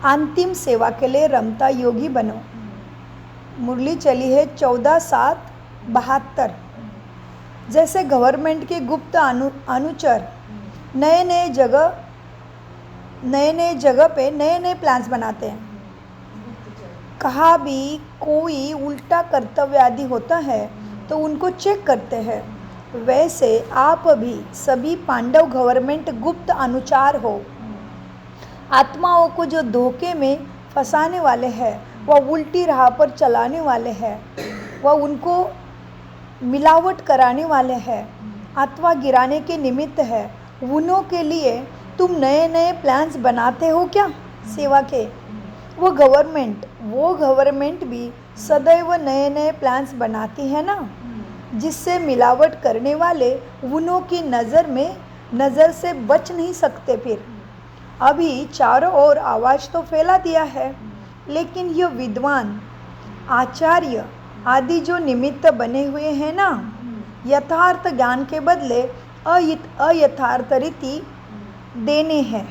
अंतिम सेवा के लिए रमता योगी बनो। मुरली चली है 14/7/72। जैसे गवर्नमेंट के गुप्त अनुचर नए नए जगह पे नए नए प्लान्स बनाते हैं। कहाँ भी कोई उल्टा कर्तव्य आदि होता है तो उनको चेक करते हैं। वैसे आप भी सभी पांडव गवर्नमेंट गुप्त अनुचार हो। आत्माओं को जो धोखे में फंसाने वाले हैं, वह उल्टी राह पर चलाने वाले हैं, वह उनको मिलावट कराने वाले हैं, अथवा गिराने के निमित्त है, उन्हों के लिए तुम नए नए प्लान्स बनाते हो क्या सेवा के? वो गवर्नमेंट भी सदैव नए नए प्लान्स बनाती है ना, जिससे मिलावट करने वाले उन्हों की नज़र से बच नहीं सकते। फिर अभी चारों ओर आवाज़ तो फैला दिया है, लेकिन ये विद्वान आचार्य आदि जो निमित्त बने हुए हैं ना, यथार्थ ज्ञान के बदले अयथार्थ रीति देने हैं।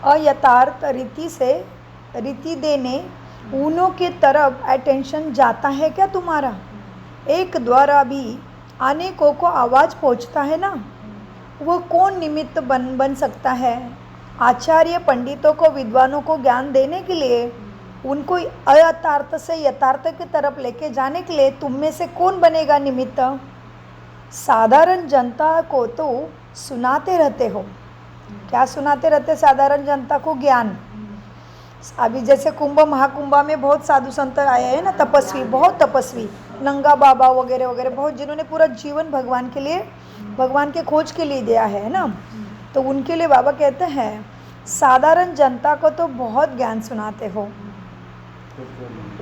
अयथार्थ रीति देने उन्हों के तरफ अटेंशन जाता है क्या तुम्हारा? एक द्वारा भी अनेकों को आवाज़ पहुंचता है ना, वो कौन निमित्त बन सकता है? आचार्य पंडितों को, विद्वानों को ज्ञान देने के लिए, उनको अयथार्थ से यथार्थ की तरफ लेके जाने के लिए तुम में से कौन बनेगा निमित्त? साधारण जनता को तो सुनाते रहते हो। क्या सुनाते रहते साधारण जनता को? ज्ञान। अभी जैसे कुंभ महाकुंभा में बहुत साधु संत आए हैं ना, तपस्वी, बहुत तपस्वी, नंगा बाबा वगैरह वगैरह, बहुत जिन्होंने पूरा जीवन भगवान के लिए, भगवान के खोज के लिए दिया है ना। तो उनके लिए बाबा कहते हैं साधारण जनता को तो बहुत ज्ञान सुनाते हो।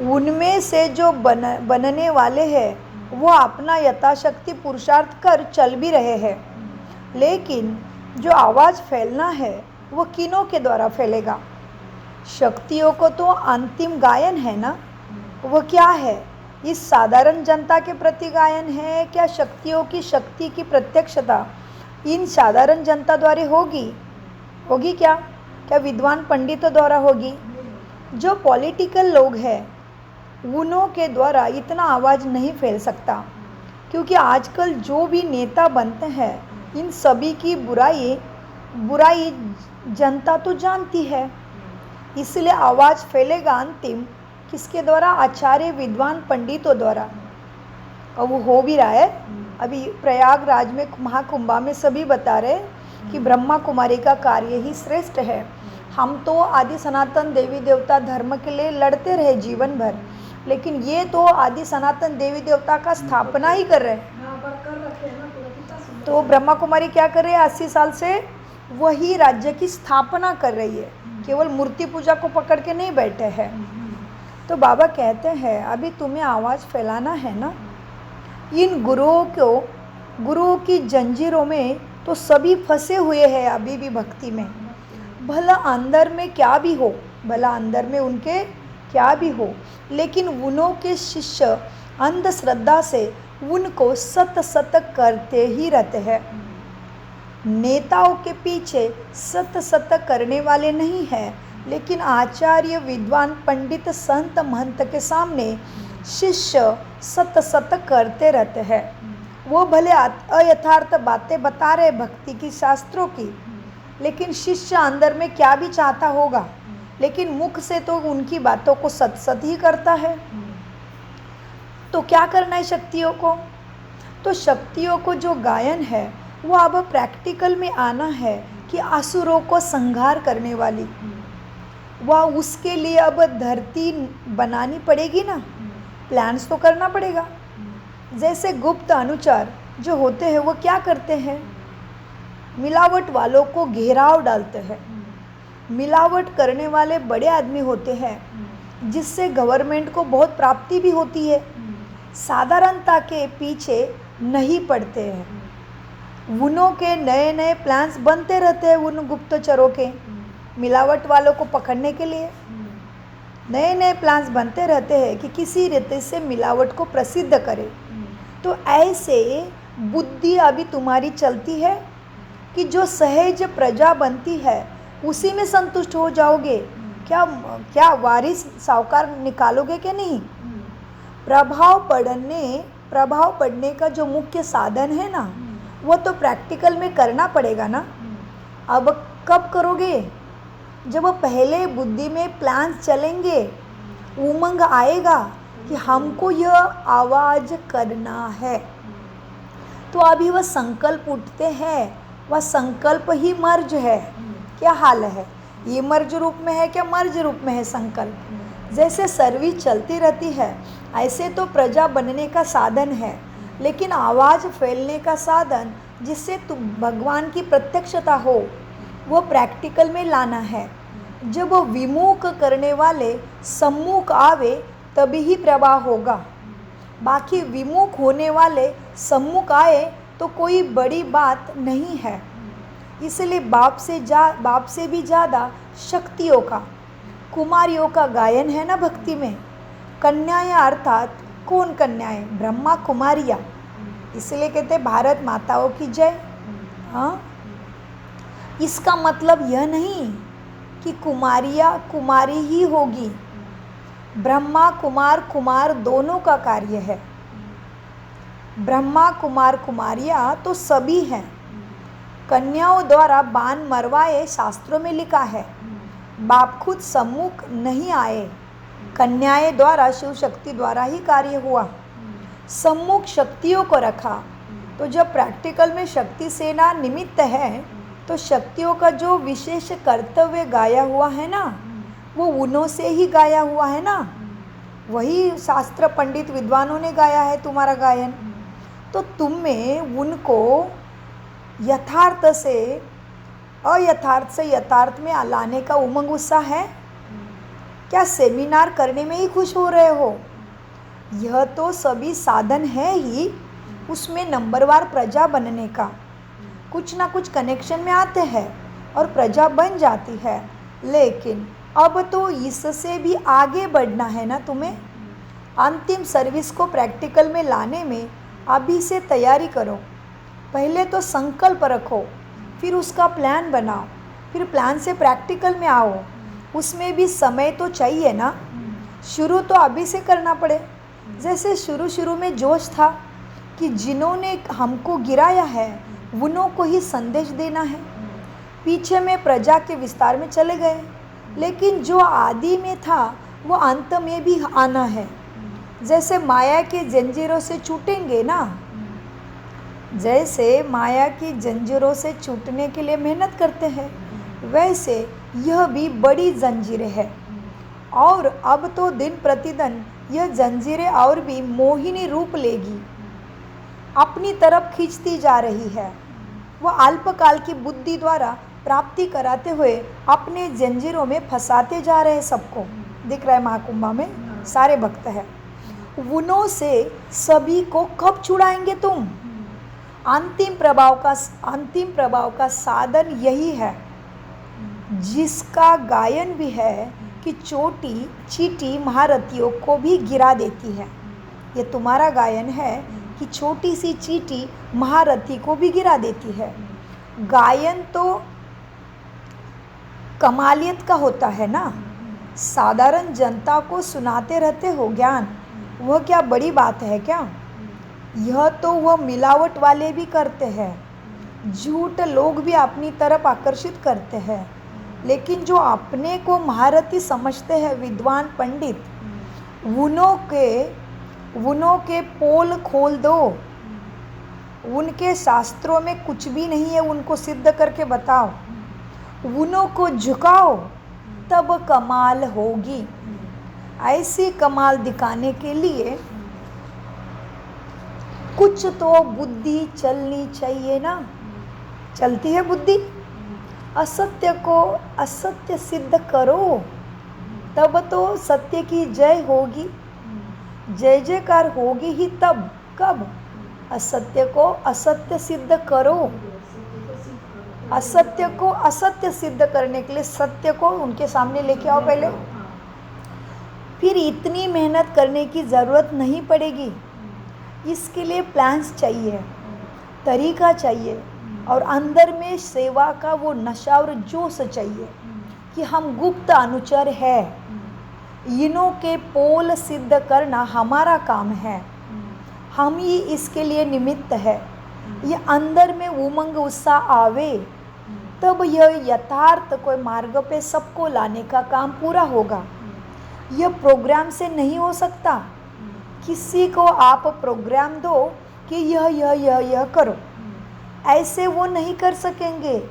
उनमें से जो बनने वाले हैं वो अपना यथाशक्ति पुरुषार्थ कर चल भी रहे हैं, लेकिन जो आवाज़ फैलना है वो किनों के द्वारा फैलेगा? शक्तियों को तो अंतिम गायन है ना, वो क्या है? इस साधारण जनता के प्रति गायन है क्या? शक्तियों की शक्ति की प्रत्यक्षता इन साधारण जनता द्वारा होगी क्या? क्या विद्वान पंडितों द्वारा होगी? जो पॉलिटिकल लोग हैं उन्हों के द्वारा इतना आवाज़ नहीं फैल सकता, क्योंकि आजकल जो भी नेता बनते हैं इन सभी की बुराई जनता तो जानती है, इसलिए आवाज़ फैलेगा अंतिम किसके द्वारा? आचार्य विद्वान पंडितों द्वारा। और वो हो भी रहा है। अभी प्रयागराज में महाकुंभा में सभी बता रहे कि ब्रह्मा कुमारी का कार्य ही श्रेष्ठ है। हम तो आदि सनातन देवी देवता धर्म के लिए लड़ते रहे जीवन भर, लेकिन ये तो आदि सनातन देवी देवता का स्थापना ही कर रहे हैं। तो ब्रह्मा कुमारी क्या कर रही है? 80 साल से वही राज्य की स्थापना कर रही है, केवल मूर्ति पूजा को पकड़ के नहीं बैठे हैं। तो बाबा कहते हैं अभी तुम्हें आवाज़ फैलाना है ना, इन गुरुओं की जंजीरों में तो सभी फंसे हुए हैं अभी भी भक्ति में। भला अंदर में क्या भी हो, भला अंदर में उनके क्या भी हो, लेकिन उन्हों के शिष्य अंधश्रद्धा से उनको सत करते ही रहते हैं। नेताओं के पीछे सत करने वाले नहीं हैं, लेकिन आचार्य विद्वान पंडित संत महंत के सामने शिष्य सत करते रहते हैं। वो भले अयथार्थ बातें बता रहे भक्ति की, शास्त्रों की, लेकिन शिष्य अंदर में क्या भी चाहता होगा, लेकिन मुख से तो उनकी बातों को सत ही करता है। तो क्या करना है शक्तियों को? तो शक्तियों को जो गायन है वो अब प्रैक्टिकल में आना है कि असुरों को संहार करने वाली, वह उसके लिए अब धरती बनानी पड़ेगी ना, प्लान्स तो करना पड़ेगा। जैसे गुप्त अनुचर जो होते हैं वो क्या करते हैं? मिलावट वालों को घेराव डालते हैं। मिलावट करने वाले बड़े आदमी होते हैं, जिससे गवर्नमेंट को बहुत प्राप्ति भी होती है। साधारणता के पीछे नहीं पड़ते हैं। उन्हों के नए नए प्लान्स बनते रहते हैं, उन गुप्तचरों के, मिलावट वालों को पकड़ने के लिए नए नए प्लान्स बनते रहते हैं कि किसी रीति से मिलावट को प्रसिद्ध करें। तो ऐसे बुद्धि अभी तुम्हारी चलती है कि जो सहज प्रजा बनती है उसी में संतुष्ट हो जाओगे। क्या वारिस साहूकार निकालोगे कि नहीं? प्रभाव पड़ने का जो मुख्य साधन है ना, वो तो प्रैक्टिकल में करना पड़ेगा ना। अब कब करोगे? जब पहले बुद्धि में प्लान्स चलेंगे, उमंग आएगा कि हमको यह आवाज़ करना है, तो अभी वह संकल्प उठते हैं, वह संकल्प ही मर्ज है। क्या हाल है? ये मर्ज रूप में है क्या मर्ज रूप में है संकल्प? जैसे सर्विस चलती रहती है, ऐसे तो प्रजा बनने का साधन है, लेकिन आवाज़ फैलने का साधन जिससे तुम भगवान की प्रत्यक्षता हो, वो प्रैक्टिकल में लाना है। जब वो विमुख करने वाले सम्मुख आवे तभी ही प्रवाह होगा। बाकी विमुख होने वाले सम्मुख आए तो कोई बड़ी बात नहीं है। इसलिए बाप से भी ज़्यादा शक्तियों का, कुमारियों का गायन है ना भक्ति में। कन्याएं अर्थात कौन कन्याएं? ब्रह्मा कुमारियाँ। इसलिए कहते भारत माताओं की जय। हाँ, इसका मतलब यह नहीं कि कुमारी ही होगी। ब्रह्मा कुमार दोनों का कार्य है। ब्रह्मा कुमारियाँ तो सभी हैं। कन्याओं द्वारा बाण मरवाए शास्त्रों में लिखा है। बाप खुद सम्मुख नहीं आए, कन्याएं द्वारा शिव शक्ति द्वारा ही कार्य हुआ। सम्मुख शक्तियों को रखा। तो जब प्रैक्टिकल में शक्ति सेना निमित्त है, तो शक्तियों का जो विशेष कर्तव्य गाया हुआ है ना, वो उन्हों से ही गाया हुआ है ना। वही शास्त्र पंडित विद्वानों ने गाया है तुम्हारा गायन। तो तुम में उनको यथार्थ से अयथार्थ से यथार्थ में लाने का उमंग उत्साह है क्या? सेमिनार करने में ही खुश हो रहे हो? यह तो सभी साधन है ही, उसमें नंबरवार प्रजा बनने का। कुछ ना कुछ कनेक्शन में आते हैं और प्रजा बन जाती है, लेकिन अब तो इससे भी आगे बढ़ना है ना तुम्हें। अंतिम सर्विस को प्रैक्टिकल में लाने में अभी से तैयारी करो। पहले तो संकल्प रखो, फिर उसका प्लान बनाओ, फिर प्लान से प्रैक्टिकल में आओ। उसमें भी समय तो चाहिए ना। शुरू तो अभी से करना पड़े। जैसे शुरू में जोश था कि जिन्होंने हमको गिराया है उन्हों को ही संदेश देना है। पीछे में प्रजा के विस्तार में चले गए, लेकिन जो आदि में था वो अंत में भी आना है। जैसे माया के जंजीरों से छूटेंगे ना, जैसे माया की जंजीरों से छूटने के लिए मेहनत करते हैं, वैसे यह भी बड़ी जंजीरें है। और अब तो दिन प्रतिदिन यह जंजीरें और भी मोहिनी रूप लेगी, अपनी तरफ खींचती जा रही है। वह अल्पकाल की बुद्धि द्वारा प्राप्ति कराते हुए अपने जंजीरों में फंसाते जा रहे हैं। सबको दिख रहा है, महाकुंभा में सारे भक्त हैं। उन्हों से सभी को कब छुड़ाएंगे तुम? अंतिम प्रभाव का साधन यही है, जिसका गायन भी है कि चीटी महारथियों को भी गिरा देती है। ये तुम्हारा गायन है कि छोटी सी चीटी महारथी को भी गिरा देती है। गायन तो कमालियत का होता है ना, साधारण जनता को सुनाते रहते हो ज्ञान, वह क्या बड़ी बात है क्या? यह तो वह मिलावट वाले भी करते हैं, झूठ लोग भी अपनी तरफ आकर्षित करते हैं, लेकिन जो अपने को महारथी समझते हैं विद्वान पंडित, उन्हों के पोल खोल दो। उनके शास्त्रों में कुछ भी नहीं है, उनको सिद्ध करके बताओ, उन्हों को झुकाओ, तब कमाल होगी। ऐसी कमाल दिखाने के लिए कुछ तो बुद्धि चलनी चाहिए ना। चलती है बुद्धि? असत्य को असत्य सिद्ध करो, तब तो सत्य की जय होगी। जय जयकार होगी ही तब। कब? असत्य को असत्य सिद्ध करो। असत्य को असत्य सिद्ध करने के लिए सत्य को उनके सामने लेके आओ पहले, फिर इतनी मेहनत करने की ज़रूरत नहीं पड़ेगी। इसके लिए प्लान्स चाहिए, तरीका चाहिए, और अंदर में सेवा का वो नशा और जोश चाहिए। कि हम गुप्त अनुचर है, इन्हों के पोल सिद्ध करना हमारा काम है, हम ही इसके लिए निमित्त है। ये अंदर में उमंग उत्साह आवे तब यह यथार्थ कोई मार्ग पे सबको लाने का काम पूरा होगा। यह प्रोग्राम से नहीं हो सकता। किसी को आप प्रोग्राम दो कि यह करो, ऐसे वो नहीं कर सकेंगे।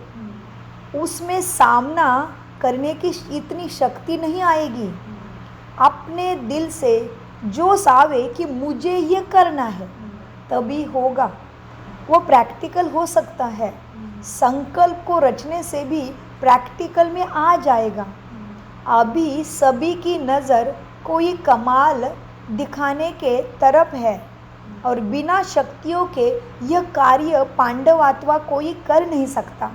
उसमें सामना करने की इतनी शक्ति नहीं आएगी। अपने दिल से जोश आवे कि मुझे ये करना है तभी होगा, वो प्रैक्टिकल हो सकता है। संकल्प को रचने से भी प्रैक्टिकल में आ जाएगा। अभी सभी की नज़र कोई कमाल दिखाने के तरफ है और बिना शक्तियों के यह कार्य पांडवात्वा कोई कर नहीं सकता।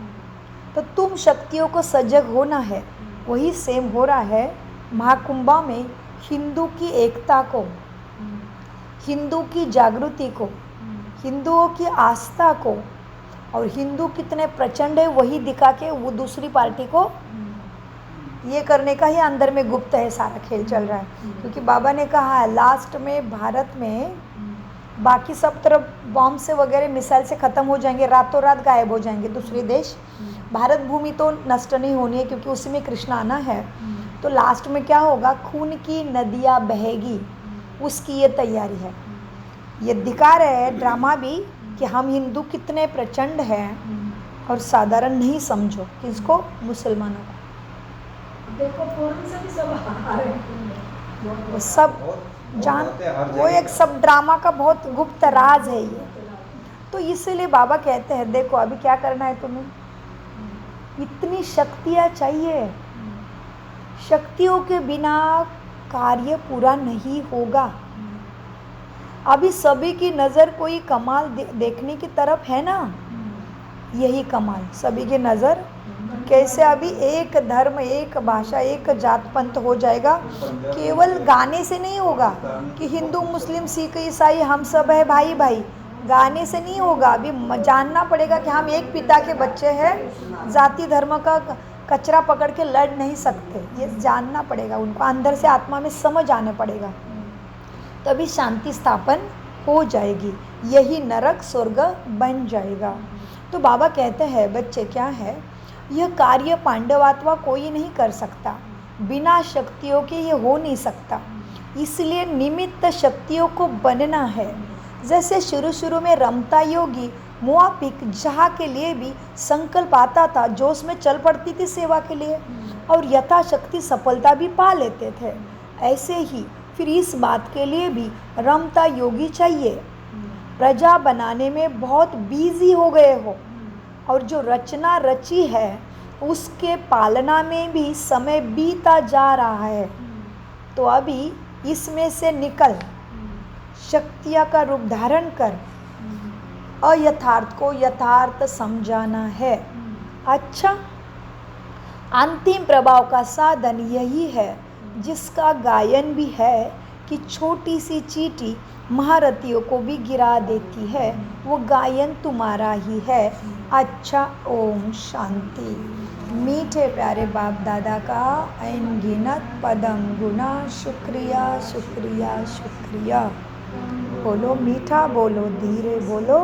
तो तुम शक्तियों को सजग होना है। वही सेम हो रहा है महाकुंभा में। हिंदू की एकता को, हिंदू की जागृति को, हिंदुओं की आस्था को, और हिंदू कितने प्रचंड है वही दिखा के वो दूसरी पार्टी को ये करने का ही अंदर में गुप्त है सारा खेल चल रहा है। क्योंकि बाबा ने कहा है लास्ट में भारत में बाकी सब तरफ बॉम्ब से वगैरह मिसाइल से ख़त्म हो जाएंगे, रातों रात गायब हो जाएंगे दूसरे देश। भारत भूमि तो नष्ट नहीं होनी है क्योंकि उसी में कृष्ण आना है। तो लास्ट में क्या होगा, खून की नदियाँ बहेगी, उसकी ये तैयारी है। ये दिखा रहे हैं ड्रामा भी कि हम हिंदू कितने प्रचंड हैं और साधारण नहीं समझो किसको, मुसलमानों को। देखो फोरन से भी सब आ रहे हैं, वो सब जान, वो एक सब ड्रामा का बहुत गुप्त राज है ये। तो इसीलिए बाबा कहते हैं देखो अभी क्या करना है तुम्हें, इतनी शक्तियाँ चाहिए। शक्तियों के बिना कार्य पूरा नहीं होगा। अभी सभी की नज़र कोई कमाल देखने की तरफ है ना, यही कमाल सभी की नज़र। कैसे अभी एक धर्म, एक भाषा, एक जात पंथ हो जाएगा, केवल गाने से नहीं होगा कि हिंदू मुस्लिम सिख ईसाई हम सब है भाई भाई, गाने से नहीं होगा। अभी जानना पड़ेगा कि हम एक पिता के बच्चे हैं, जाति धर्म का कचरा पकड़ के लड़ नहीं सकते, ये जानना पड़ेगा उनको, अंदर से आत्मा में समझ आने पड़ेगा, तभी शांति स्थापन हो जाएगी, यही नरक स्वर्ग बन जाएगा। तो बाबा कहते हैं बच्चे क्या है, यह कार्य पांडवात्वा कोई नहीं कर सकता, बिना शक्तियों के ये हो नहीं सकता। इसलिए निमित्त शक्तियों को बनना है। जैसे शुरू में रमता योगी मुआफिक जहाँ के लिए भी संकल्प आता था, जोश में चल पड़ती थी सेवा के लिए और यथाशक्ति सफलता भी पा लेते थे। ऐसे ही फिर इस बात के लिए भी रमता योगी चाहिए। प्रजा बनाने में बहुत बिजी हो गए हो और जो रचना रची है उसके पालना में भी समय बीता जा रहा है। तो अभी इसमें से निकल शक्तियाँ का रूप धारण कर अयथार्थ को यथार्थ समझाना है। अच्छा, अंतिम प्रभाव का साधन यही है जिसका गायन भी है कि छोटी सी चींटी महारथियों को भी गिरा देती है, वो गायन तुम्हारा ही है। अच्छा, ओम शांति। मीठे प्यारे बाप दादा का अनगिनत पदम गुना शुक्रिया शुक्रिया शुक्रिया। बोलो मीठा, बोलो धीरे, बोलो